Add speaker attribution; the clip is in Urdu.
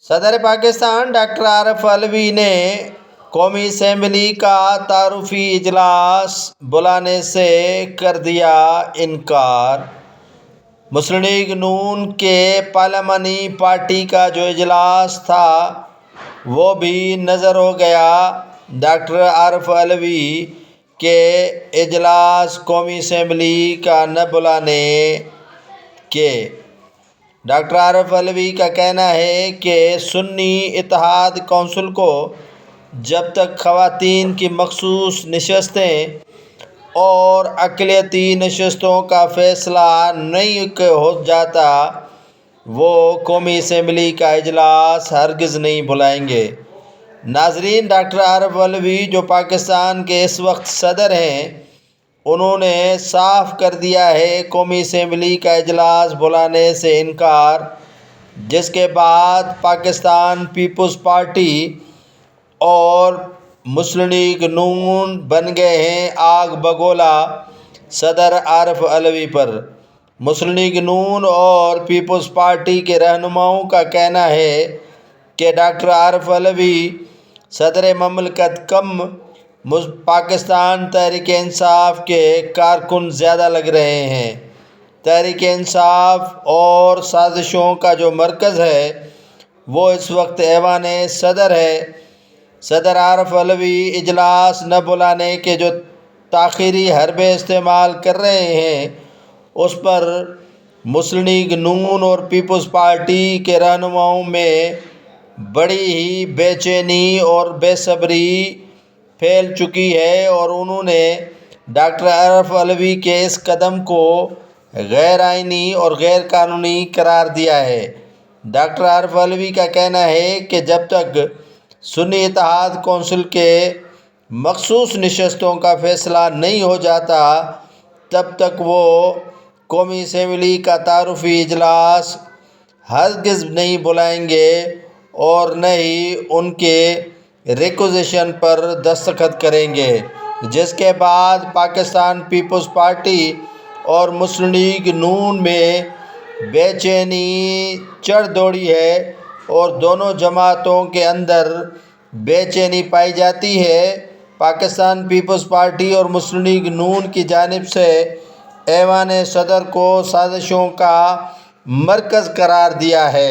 Speaker 1: صدر پاکستان ڈاکٹر عارف علوی نے قومی اسمبلی کا تعارفی اجلاس بلانے سے کر دیا انکار۔ مسلم لیگ نون کے پارلیمانی پارٹی کا جو اجلاس تھا وہ بھی نظر ہو گیا۔ ڈاکٹر عارف علوی کے اجلاس قومی اسمبلی کا نہ بلانے کے ڈاکٹر عارف علوی کا کہنا ہے کہ سنی اتحاد کونسل کو جب تک خواتین کی مخصوص نشستیں اور اقلیتی نشستوں کا فیصلہ نہیں ہو جاتا وہ قومی اسمبلی کا اجلاس ہرگز نہیں بلائیں گے۔ ناظرین، ڈاکٹر عارف علوی جو پاکستان کے اس وقت صدر ہیں، انہوں نے صاف کر دیا ہے قومی اسمبلی کا اجلاس بلانے سے انکار، جس کے بعد پاکستان پیپلز پارٹی اور مسلم لیگ نون بن گئے ہیں آگ بگولا صدر عارف علوی پر۔ مسلم لیگ نون اور پیپلز پارٹی کے رہنماؤں کا کہنا ہے کہ ڈاکٹر عارف علوی صدر مملکت کم پاکستان تحریک انصاف کے کارکن زیادہ لگ رہے ہیں۔ تحریک انصاف اور سازشوں کا جو مرکز ہے وہ اس وقت ایوان صدر ہے۔ صدر عارف علوی اجلاس نہ بلانے کے جو تاخیری حربے استعمال کر رہے ہیں اس پر مسلم لیگ نون اور پیپلز پارٹی کے رہنماؤں میں بڑی ہی بے چینی اور بے صبری پھیل چکی ہے اور انہوں نے ڈاکٹر عارف علوی کے اس قدم کو غیر آئینی اور غیر قانونی قرار دیا ہے۔ ڈاکٹر عارف علوی کا کہنا ہے کہ جب تک سنی اتحاد کونسل کے مخصوص نشستوں کا فیصلہ نہیں ہو جاتا تب تک وہ قومی اسمبلی کا تعارفی اجلاس ہرگز نہیں بلائیں گے اور نہ ہی ان کے ریکوزیشن پر دستخط کریں گے، جس کے بعد پاکستان پیپلز پارٹی اور مسلم لیگ نون میں بے چینی چڑھ دوڑی ہے اور دونوں جماعتوں کے اندر بے چینی پائی جاتی ہے۔ پاکستان پیپلز پارٹی اور مسلم لیگ نون کی جانب سے ایوان صدر کو سازشوں کا مرکز قرار دیا ہے۔